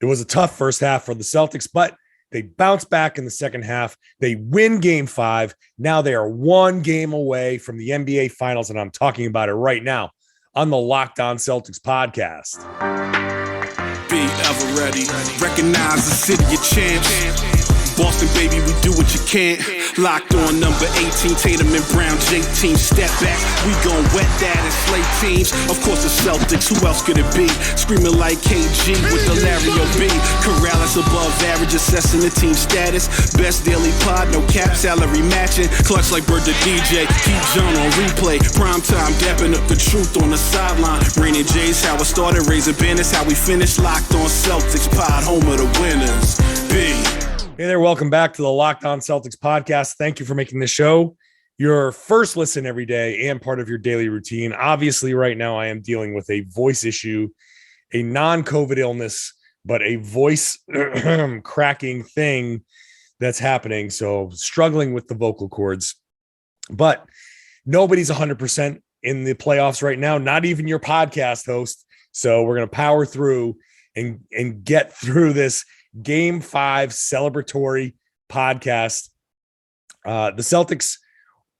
It was a tough first half for the Celtics, but they bounced back in the second half. They win game 5. Now they are 1 game away from the NBA Finals, and I'm talking about it right now on the Locked On Celtics podcast. Be ever ready. Recognize the city of champs. Boston, baby, we do what you can't. Locked on number 18, Tatum and Brown, J-team, step back. We gon' wet that and slay teams. Of course the Celtics, who else could it be? Screaming like KG with the Larry O.B. Karalis above average, assessing the team status. Best daily pod, no cap, salary matching. Clutch like Bird the DJ, keep John on replay. Prime time, dapping up the truth on the sideline. Raining J's, how it started, raising banners, how we finished. Locked on Celtics pod, home of the winners. B. Hey there, welcome back to the Locked On Celtics podcast. Thank you for making this show your first listen every day and part of your daily routine. Obviously, right now I am dealing with a voice issue, a non-COVID illness, but a voice cracking thing that's happening. So struggling with the vocal cords, but nobody's 100% in the playoffs right now, not even your podcast host. So we're going to power through and get through this Game 5 celebratory podcast. The Celtics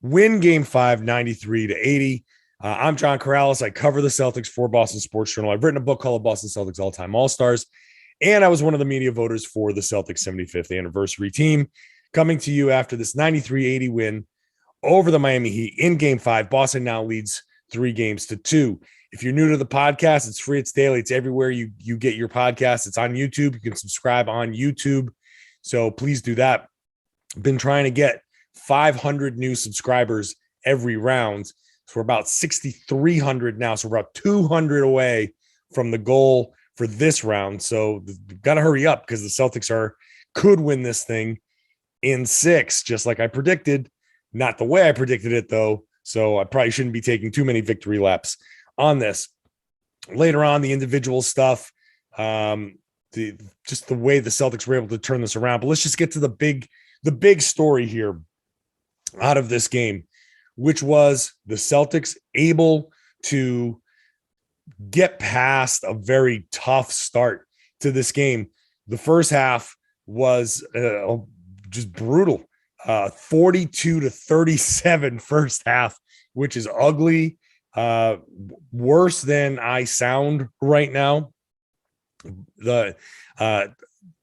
win Game 5, 93-80. I'm John Karalis. I cover the Celtics for Boston Sports Journal. I've written a book called Boston Celtics All-Time All-Stars, and I was one of the media voters for the Celtics 75th anniversary team. Coming to you after this 93-80 win over the Miami Heat in Game 5. Boston now leads 3-2. If you're new to the podcast, it's free, it's daily, it's everywhere you get your podcast. It's on YouTube. You can subscribe on YouTube. So please do that. I've been trying to get 500 new subscribers every round. So we're about 6,300 now. So we're about 200 away from the goal for this round. So we've got to hurry up because the Celtics could win this thing in 6, just like I predicted. Not the way I predicted it, though. So I probably shouldn't be taking too many victory laps on this. Later on, the individual stuff, just the way the Celtics were able to turn this around. But let's just get to the big story here out of this game, which was the Celtics able to get past a very tough start to this game. The first half was just brutal. 42-37 first half, which is ugly. Worse than I sound right now. They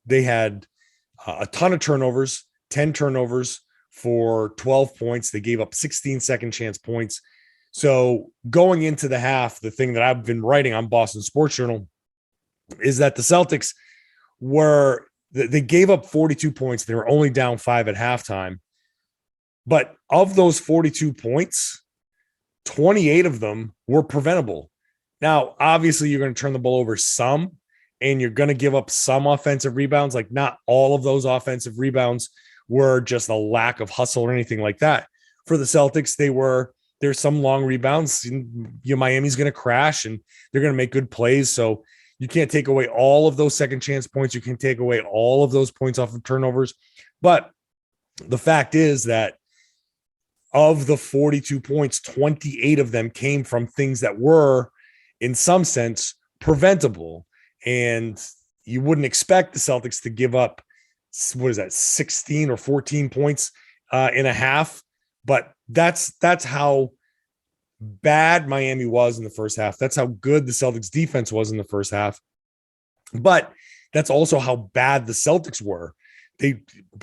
had a ton of turnovers, 10 turnovers for 12 points. They gave up 16 second chance points. So going into the half, the thing that I've been writing on Boston Sports Journal is that the Celtics they gave up 42 points. They were only down 5 at halftime. But of those 42 points, 28 of them were preventable. Now, obviously, you're going to turn the ball over some, and you're going to give up some offensive rebounds. Like, not all of those offensive rebounds were just a lack of hustle or anything like that. For the Celtics, there's some long rebounds. Miami's going to crash, and they're going to make good plays. So you can't take away all of those second chance points. You can take away all of those points off of turnovers. But the fact is that of the 42 points, 28 of them came from things that were, in some sense, preventable. And you wouldn't expect the Celtics to give up, 16 or 14 points in a half. But that's how bad Miami was in the first half. That's how good the Celtics defense was in the first half. But that's also how bad the Celtics were. They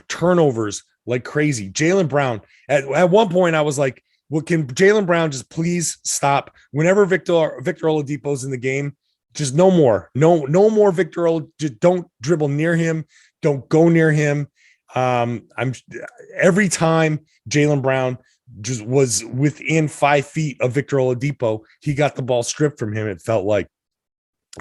turnovers like crazy. Jaylen Brown, at one point I was like, well, can Jaylen Brown just please stop? Whenever Victor Oladipo's in the game, just no more Victor. Just don't dribble near him. Don't go near him. Every time Jaylen Brown just was within 5 feet of Victor Oladipo, he got the ball stripped from him. It felt like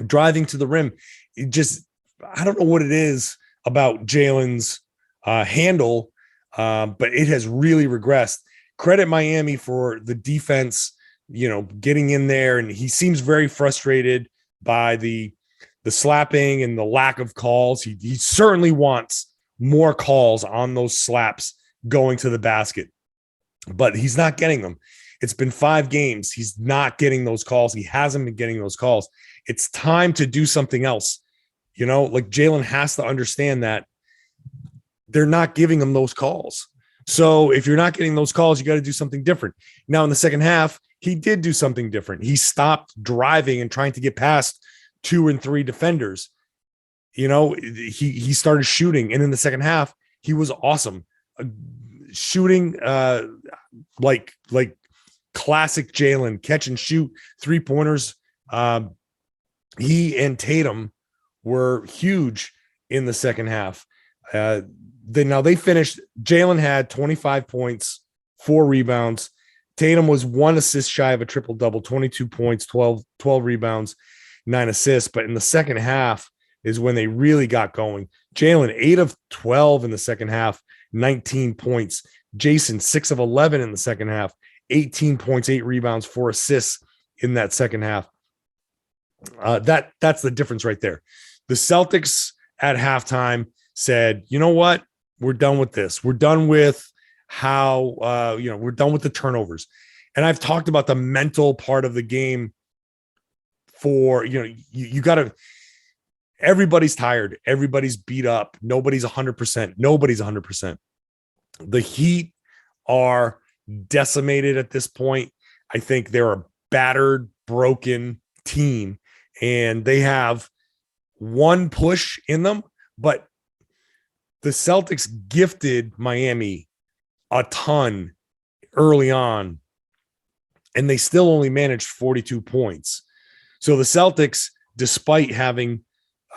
driving to the rim. I don't know what it is about Jaylen's handle, but it has really regressed. Credit Miami for the defense, getting in there, and he seems very frustrated by the slapping and the lack of calls. He certainly wants more calls on those slaps going to the basket, but he's not getting them. It's been 5 games. He's not getting those calls. He hasn't been getting those calls. It's time to do something else. Like Jaylen has to understand that they're not giving him those calls. So if you're not getting those calls, you got to do something different. Now in the second half, he did do something different. He stopped driving and trying to get past 2 and 3 defenders. He started shooting, and in the second half, he was awesome, shooting like classic Jaylen, catch and shoot 3-pointers. He and Tatum were huge in the second half. They finished. Jaylen had 25 points, 4 rebounds. Tatum was 1 assist shy of a triple-double, 22 points, 12 rebounds, 9 assists. But in the second half is when they really got going. Jaylen, 8 of 12 in the second half, 19 points. Jayson, 6 of 11 in the second half, 18 points, 8 rebounds, 4 assists in that second half. That's the difference right there. The Celtics at halftime said, you know what? We're done with this. We're done with we're done with the turnovers. And I've talked about the mental part of the game for, you got to, everybody's tired. Everybody's beat up. Nobody's 100%. Nobody's 100%. The Heat are decimated at this point. I think they're a battered, broken team, and they have one push in them, but the Celtics gifted Miami a ton early on, and they still only managed 42 points. So the Celtics, despite having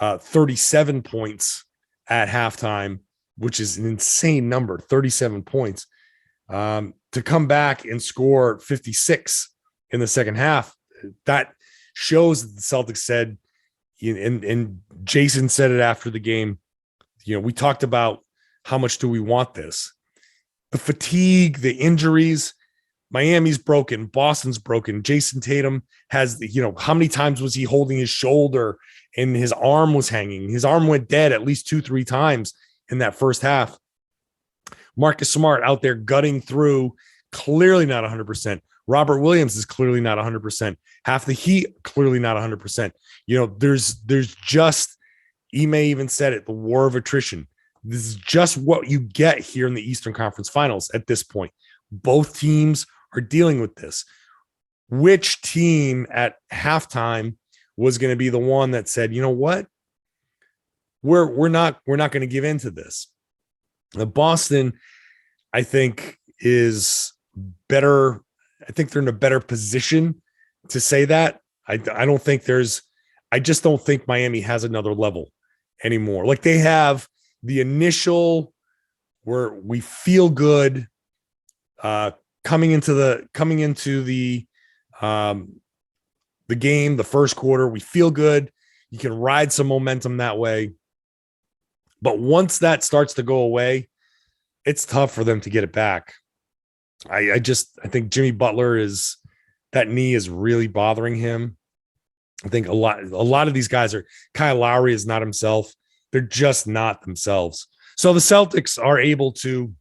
37 points at halftime, which is an insane number, 37 points, to come back and score 56 in the second half, that shows that the Celtics said, and Jayson said it after the game, we talked about how much do we want this? The fatigue, the injuries, Miami's broken, Boston's broken. Jayson Tatum has, how many times was he holding his shoulder and his arm was hanging? His arm went dead at least 2-3 times in that first half. Marcus Smart out there gutting through, clearly not 100%. Robert Williams is clearly not 100%. Half the Heat, clearly not 100%. There's just, Ime even said it, the war of attrition. This is just what you get here in the Eastern Conference Finals at this point. Both teams are dealing with this. Which team at halftime was going to be the one that said, you know what? We're not going to give in to this. The Boston, I think, is better. I think they're in a better position to say that. I just don't think Miami has another level anymore. Like they have the initial where we feel good coming into the game, the first quarter, we feel good. You can ride some momentum that way. But once that starts to go away, it's tough for them to get it back. I think Jimmy Butler that knee is really bothering him. I think a lot of these guys are, Kyle Lowry is not himself. They're just not themselves. So the Celtics are able to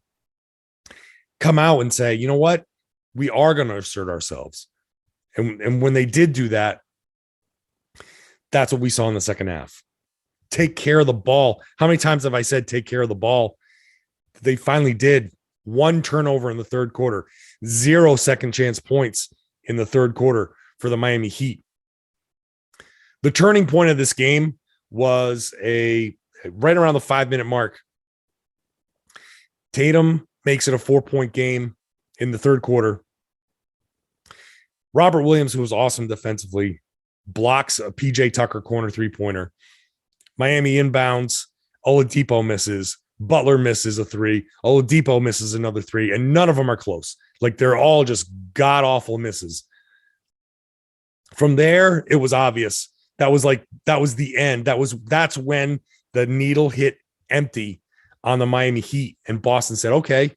come out and say, you know what? We are going to assert ourselves. And when they did do that, that's what we saw in the second half. Take care of the ball. How many times have I said take care of the ball? They finally did. 1 turnover in the third quarter, 0 second chance points in the third quarter for the Miami Heat. The turning point of this game was right around the 5-minute mark. Tatum makes it a 4-point game in the third quarter. Robert Williams, who was awesome defensively, blocks a PJ Tucker corner 3-pointer. Miami inbounds. Oladipo misses. Butler misses a 3. Oladipo misses another 3, and none of them are close. Like they're all just god-awful misses. From there, it was obvious. That was the end. That's when the needle hit empty on the Miami Heat, and Boston said, okay.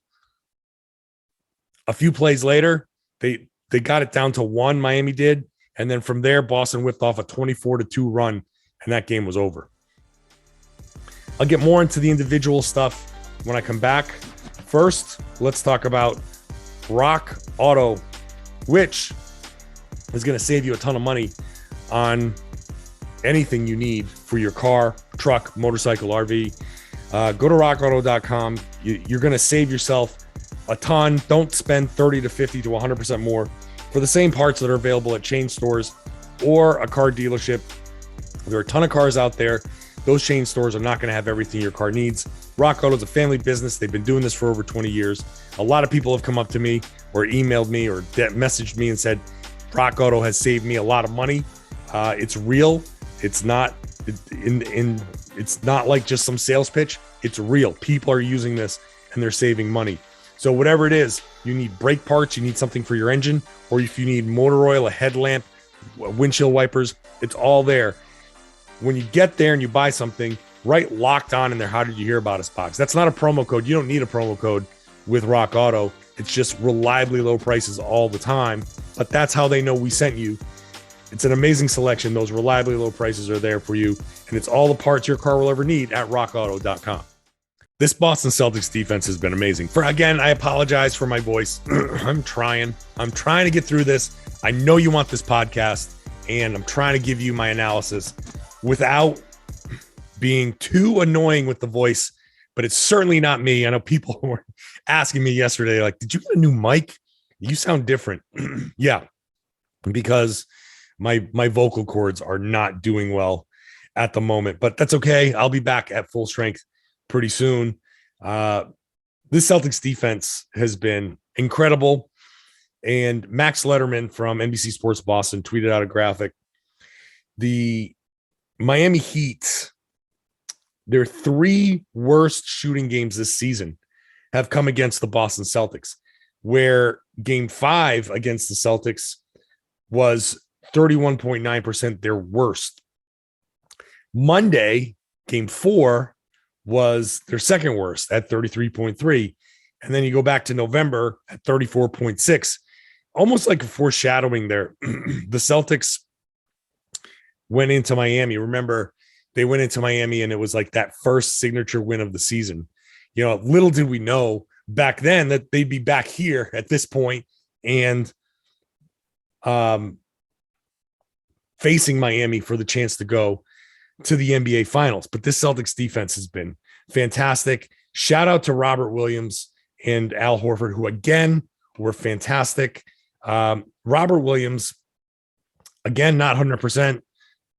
A few plays later, they got it down to 1, Miami did, and then from there, Boston whipped off a 24-2 run, and that game was over. I'll get more into the individual stuff when I come back. First, let's talk about Rock Auto, which is going to save you a ton of money on anything you need for your car, truck, motorcycle, RV. Go to rockauto.com. You're going to save yourself a ton. Don't spend 30 to 50 to 100% more for the same parts that are available at chain stores or a car dealership. There are a ton of cars out there. Those chain stores are not going to have everything your car needs. Rock Auto is a family business. They've been doing this for over 20 years. A lot of people have come up to me or emailed me or messaged me and said, Rock Auto has saved me a lot of money. It's real. It's not it's not like just some sales pitch. It's real. People are using this and they're saving money. So whatever it is, you need brake parts, you need something for your engine, or if you need motor oil, a headlamp, windshield wipers, it's all there. When you get there and you buy something, write Locked On in there. How did you hear about us box? That's not a promo code. You don't need a promo code with Rock Auto. It's just reliably low prices all the time. But that's how they know we sent you. It's an amazing selection. Those reliably low prices are there for you. And it's all the parts your car will ever need at rockauto.com. This Boston Celtics defense has been amazing. Again, I apologize for my voice. I'm trying to get through this. I know you want this podcast, and I'm trying to give you my analysis without being too annoying with the voice, but it's certainly not me. I know people were asking me yesterday, like, did you get a new mic? You sound different. Yeah, because my vocal cords are not doing well at the moment, but that's okay. I'll be back at full strength pretty soon. This Celtics defense has been incredible. And Max Letterman from NBC Sports Boston tweeted out a graphic. The Miami Heat, their 3 worst shooting games this season have come against the Boston Celtics, where game 5 against the Celtics was 31.9% their worst. Monday, game 4 was their second worst at 33.3. And then you go back to November at 34.6, almost like a foreshadowing there. The Celtics went into Miami. Remember, they went into Miami and it was like that first signature win of the season. You know, little did we know back then that they'd be back here at this point and facing Miami for the chance to go to the NBA Finals. But this Celtics defense has been fantastic. Shout out to Robert Williams and Al Horford, who again were fantastic. Robert Williams, again, not 100%.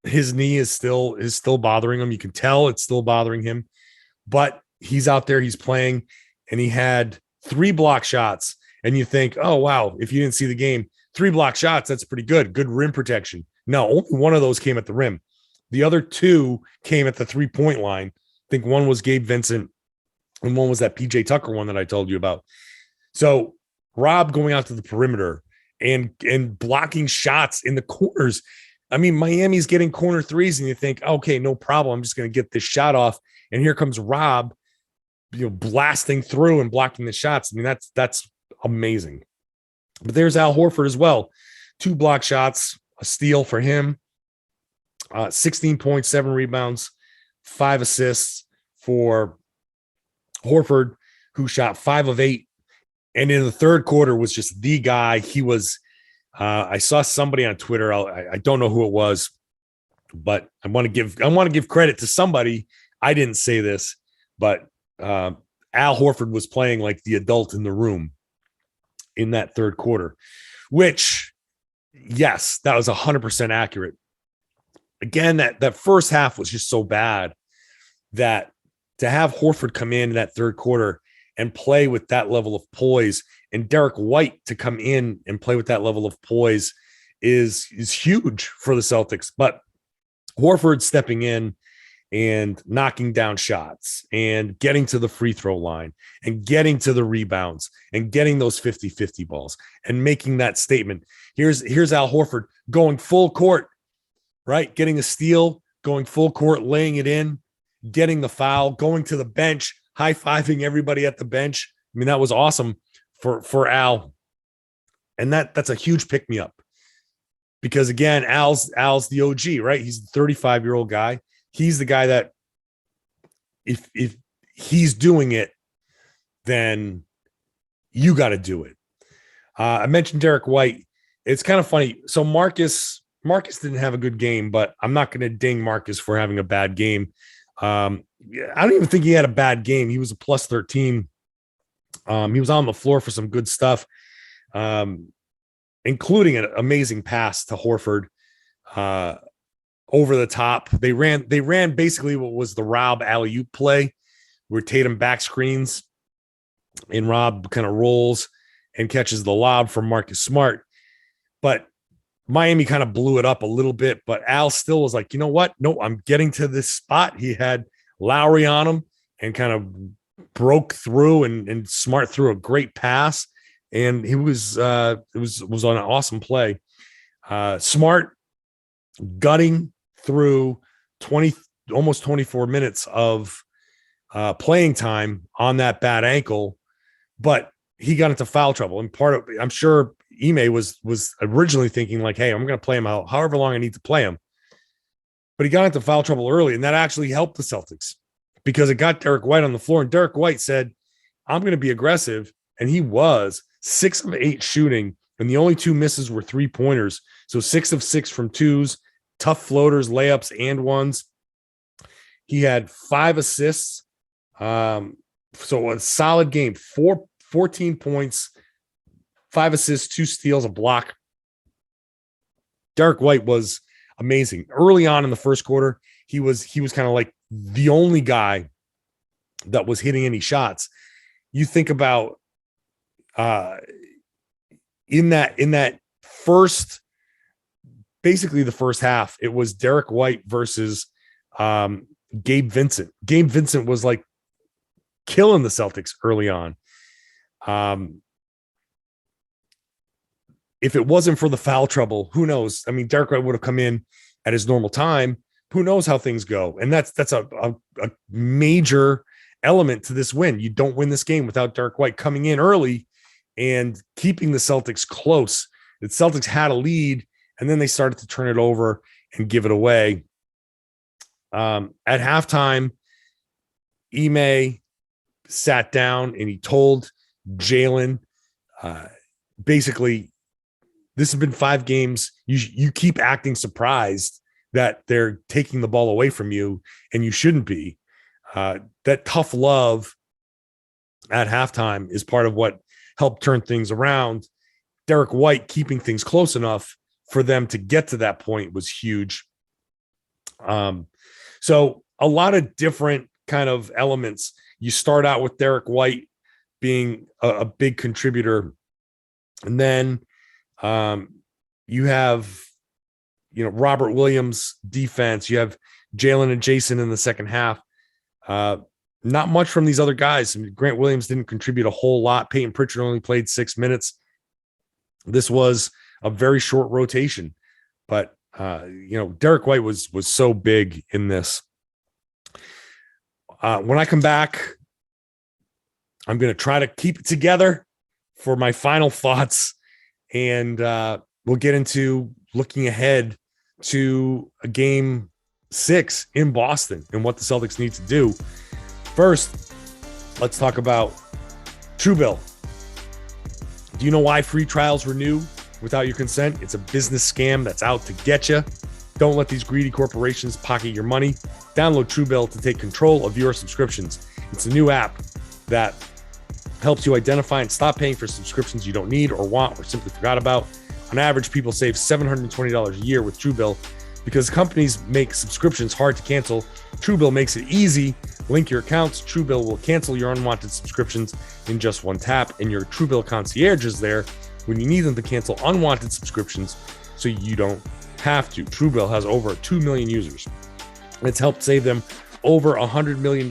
His knee is still bothering him. You can tell it's still bothering him, but he's out there, he's playing, and he had 3 block shots. And you think, oh, wow, if you didn't see the game, 3 block shots, that's pretty good. Good rim protection. No, only one of those came at the rim. The other 2 came at the 3-point line. I think one was Gabe Vincent and one was that PJ Tucker one that I told you about. So Rob going out to the perimeter and blocking shots in the corners. I mean, Miami's getting corner threes and you think, okay, no problem. I'm just going to get this shot off. And here comes Rob, blasting through and blocking the shots. I mean, that's amazing. But there's Al Horford as well. 2 block shots, a steal for him, 16.7 rebounds, 5 assists for Horford, who shot 5 of 8. And in the third quarter was just the guy. He was, I saw somebody on Twitter. I don't know who it was, but I want to give credit to somebody. I didn't say this, but Al Horford was playing like the adult in the room in that third quarter, which, yes, that was 100% accurate. Again, that first half was just so bad that to have Horford come in that third quarter and play with that level of poise, and Derek White to come in and play with that level of poise is huge for the Celtics. But Horford stepping in and knocking down shots and getting to the free throw line and getting to the rebounds and getting those 50-50 balls and making that statement. Here's Al Horford going full court, right? Getting a steal, going full court, laying it in, getting the foul, going to the bench, high-fiving everybody at the bench. I mean, that was awesome for Al. And that's a huge pick-me-up. Because again, Al's the OG, right? He's the 35-year-old guy. He's the guy that if he's doing it, then you got to do it. I mentioned Derek White. It's kind of funny. So Marcus didn't have a good game, but I'm not going to ding Marcus for having a bad game. I don't even think he had a bad game. He was a plus 13. He was on the floor for some good stuff, including an amazing pass to Horford over the top. They ran basically what was the Rob alley-oop play, where Tatum back screens and Rob kind of rolls and catches the lob from Marcus Smart. But Miami kind of blew it up a little bit, but Al still was like, you know what? No, I'm getting to this spot. He had Lowry on him and kind of broke through and Smart threw a great pass. And it was on an awesome play. Smart gutting through almost 24 minutes of playing time on that bad ankle, but he got into foul trouble. And I'm sure Ime was originally thinking like, hey, I'm going to play him out however long I need to play him. But he got into foul trouble early, and that actually helped the Celtics because it got Derek White on the floor. And Derek White said, I'm going to be aggressive. And he was 6 of 8 shooting, and the only 2 misses were 3-pointers. So 6 of 6 from twos, tough floaters, layups, and ones. He had 5 assists. So a solid game, 14 points, 5 assists, 2 steals, a block. Derek White was amazing. Early on in the first quarter, he was kind of like the only guy that was hitting any shots. You think about in that first, basically the first half, it was Derek White versus Gabe Vincent. Gabe Vincent was like killing the Celtics early on. If it wasn't for the foul trouble, who knows? I mean, Derek White would have come in at his normal time. Who knows how things go? And that's a major element to this win. You don't win this game without Derek White coming in early and keeping the Celtics close. The Celtics had a lead, and then they started to turn it over and give it away. At halftime, Ime sat down and he told Jaylen, basically, this has been 5 games. You keep acting surprised that they're taking the ball away from you, and you shouldn't be. That tough love at halftime is part of what helped turn things around. Derek White keeping things close enough for them to get to that point was huge. So a lot of different kind of elements. You start out with Derek White being a big contributor, and then you have, Robert Williams defense. You have Jaylen and Jayson in the second half. Not much from these other guys. I mean, Grant Williams didn't contribute a whole lot. Peyton Pritchard only played 6 minutes. This was a very short rotation, but Derek White was so big in this. When I come back, I'm going to try to keep it together for my final thoughts, and we'll get into looking ahead to a game 6 in Boston and what the Celtics need to do. First, let's talk about Truebill. Do you know why free trials renew without your consent? It's a business scam that's out to get you. Don't let these greedy corporations pocket your money. Download Truebill to take control of your subscriptions. It's a new app that helps you identify and stop paying for subscriptions you don't need or want or simply forgot about. On average, people save $720 a year with Truebill. Because companies make subscriptions hard to cancel, Truebill makes it easy. Link your accounts. Truebill will cancel your unwanted subscriptions in just one tap, and your Truebill concierge is there when you need them to cancel unwanted subscriptions so you don't have to. Truebill has over 2 million users. It's helped save them over $100 million.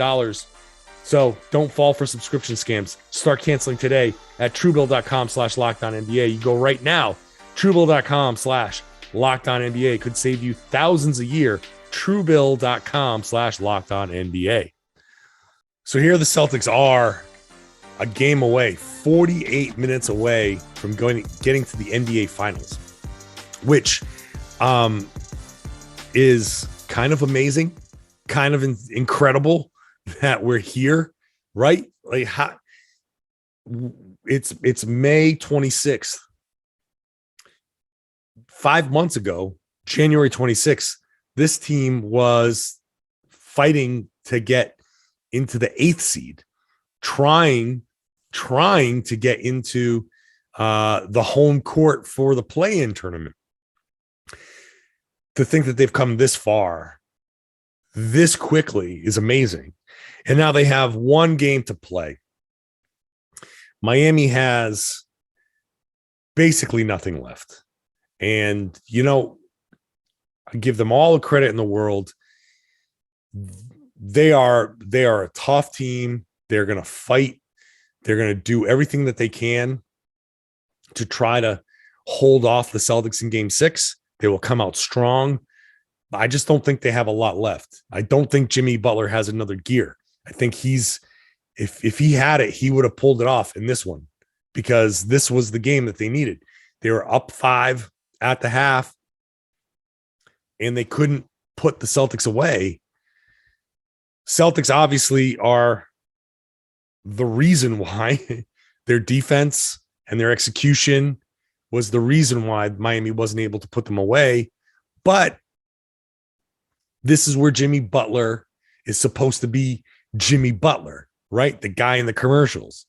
So don't fall for subscription scams. Start canceling today at Truebill.com/LockedOnNBA. You go right now. Truebill.com/LockedOnNBA could save you thousands a year. Truebill.com/LockedOnNBA. So here the Celtics are a game away, 48 minutes away from getting to the NBA Finals, which is kind of amazing, kind of incredible that we're here, right? Like it's May 26th. 5 months ago, January 26th, this team was fighting to get into the 8th seed, trying to get into the home court for the play-in tournament. To think that they've come this far this quickly is amazing. And now they have one game to play. Miami has basically nothing left. And, I give them all the credit in the world. They are a tough team. They're going to fight. They're going to do everything that they can to try to hold off the Celtics in game 6. They will come out strong. I just don't think they have a lot left. I don't think Jimmy Butler has another gear. I think if he had it, he would have pulled it off in this one, because this was the game that they needed. They were up 5 at the half, and they couldn't put the Celtics away. Celtics obviously are the reason why. Their defense and their execution was the reason why Miami wasn't able to put them away. But this is where Jimmy Butler is supposed to be Jimmy Butler, right? The guy in the commercials.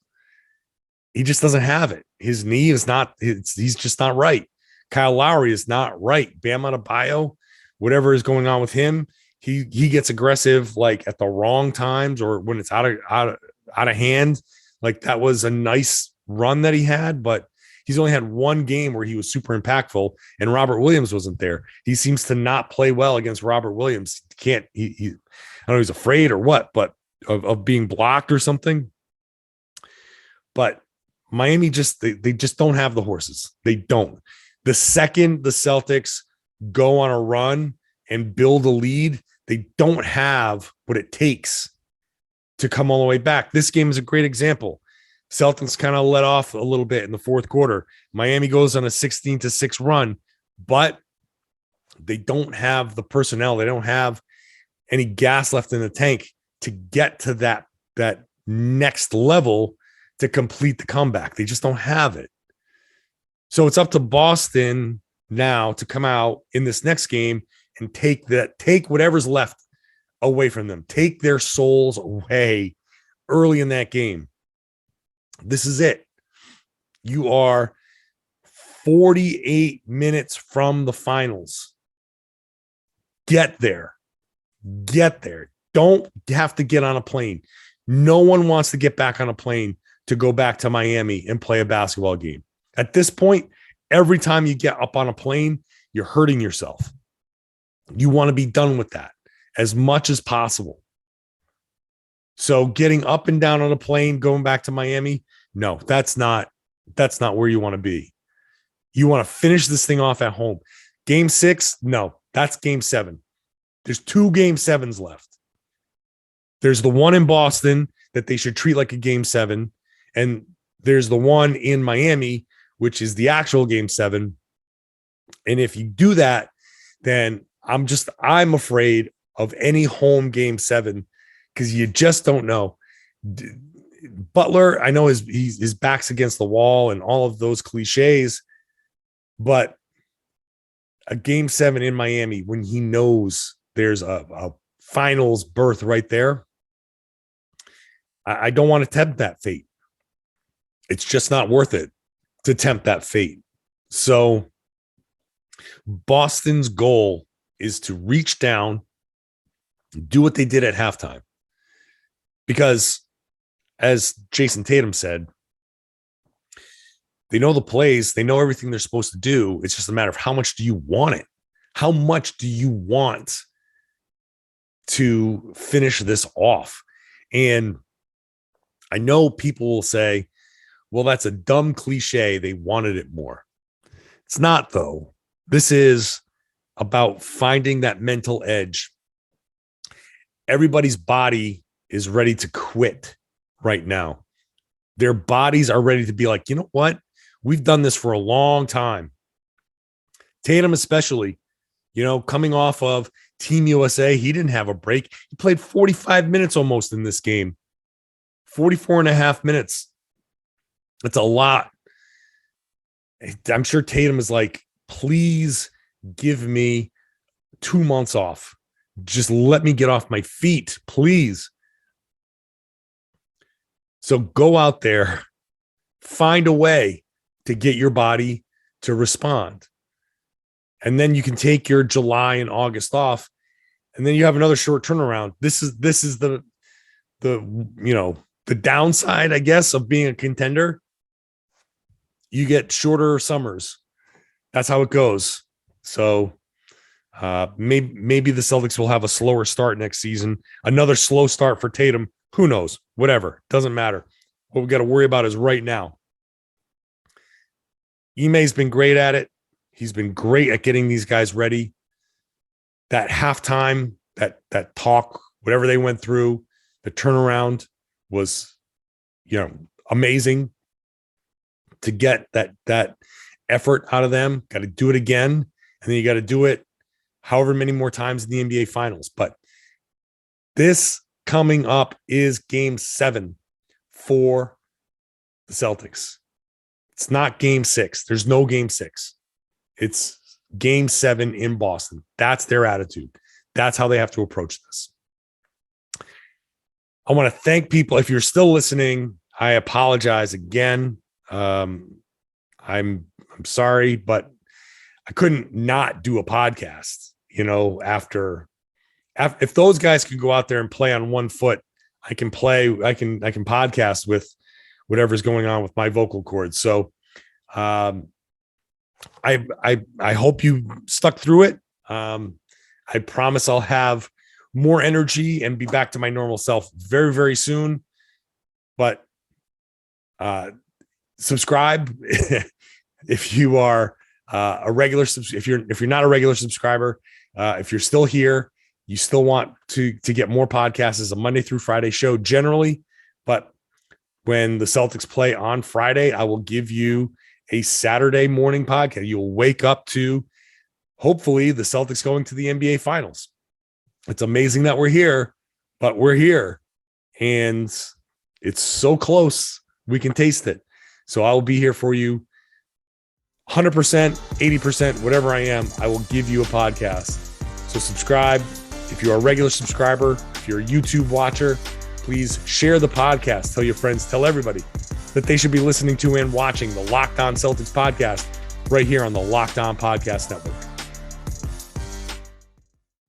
He just doesn't have it. His knee is not, he's just not right. Kyle Lowry is not right. Bam Adebayo, whatever is going on with him, he gets aggressive like at the wrong times, or when it's out of hand. Like, that was a nice run that he had, but he's only had one game where he was super impactful, and Robert Williams wasn't there. He seems to not play well against Robert Williams. I don't know, he's afraid or what, but of being blocked or something. But Miami they just don't have the horses. They don't. The second the Celtics go on a run and build a lead, they don't have what it takes to come all the way back. This game is a great example. Celtics kind of let off a little bit in the fourth quarter. Miami goes on a 16-6 run, but they don't have the personnel. They don't have any gas left in the tank to get to that next level to complete the comeback. They just don't have it. So it's up to Boston now to come out in this next game and take whatever's left away from them. Take their souls away early in that game. This is it. You are 48 minutes from the finals. Get there. Don't have to get on a plane. No one wants to get back on a plane to go back to Miami and play a basketball game. At this point, every time you get up on a plane, you're hurting yourself. You want to be done with that as much as possible. So getting up and down on a plane, going back to Miami, no, that's not where you want to be. You want to finish this thing off at home. Game 6, no, that's game 7. There's 2 game 7s left. There's the one in Boston that they should treat like a game 7. And there's the one in Miami, which is the actual game 7. And if you do that, then I'm afraid of any home game 7, because you just don't know. Butler, I know his back's against the wall and all of those cliches, but a game 7 in Miami, when he knows there's a finals berth right there, I don't want to tempt that fate. It's just not worth it to tempt that fate. So Boston's goal is to reach down, do what they did at halftime. Because, as Jayson Tatum said, they know the plays, they know everything they're supposed to do. It's just a matter of how much do you want it? How much do you want to finish this off? And I know people will say, well, that's a dumb cliche. They wanted it more. It's not, though. This is about finding that mental edge. Everybody's body is ready to quit right now. Their bodies are ready to be like, you know what? We've done this for a long time. Tatum especially, coming off of Team USA, he didn't have a break. He played 45 minutes almost in this game. 44 and a half minutes. That's a lot. I'm sure Tatum is like, please give me 2 months off. Just let me get off my feet, please. So go out there, find a way to get your body to respond. And then you can take your July and August off, and then you have another short turnaround. This is the downside, I guess, of being a contender. You get shorter summers. That's how it goes. So maybe the Celtics will have a slower start next season. Another slow start for Tatum. Who knows? Whatever. Doesn't matter. What we got to worry about is right now. Ime's been great at it. He's been great at getting these guys ready. That halftime, that talk, whatever they went through, the turnaround was, amazing. To get that effort out of them, got to do it again, and then you got to do it however many more times in the NBA Finals. But this coming up is Game 7 for the Celtics. It's not Game 6. There's no Game 6. It's Game 7 in Boston. That's their attitude. That's how they have to approach this. I want to thank people. If you're still listening, I apologize again. I'm sorry, but I couldn't not do a podcast, after if those guys can go out there and play on one foot, I can podcast with whatever's going on with my vocal cords. So, I hope you stuck through it. I promise I'll have more energy and be back to my normal self very, very soon. But, subscribe if you are a regular. If you're not a regular subscriber, if you're still here, you still want to get more podcasts. It's a Monday through Friday show generally, but when the Celtics play on Friday, I will give you a Saturday morning podcast. You'll wake up to hopefully the Celtics going to the NBA Finals. It's amazing that we're here, but we're here, and it's so close. We can taste it. So I will be here for you 100%, 80%, whatever I am, I will give you a podcast. So subscribe. If you're a regular subscriber, if you're a YouTube watcher, please share the podcast. Tell your friends, tell everybody that they should be listening to and watching the Locked On Celtics podcast right here on the Locked On Podcast Network.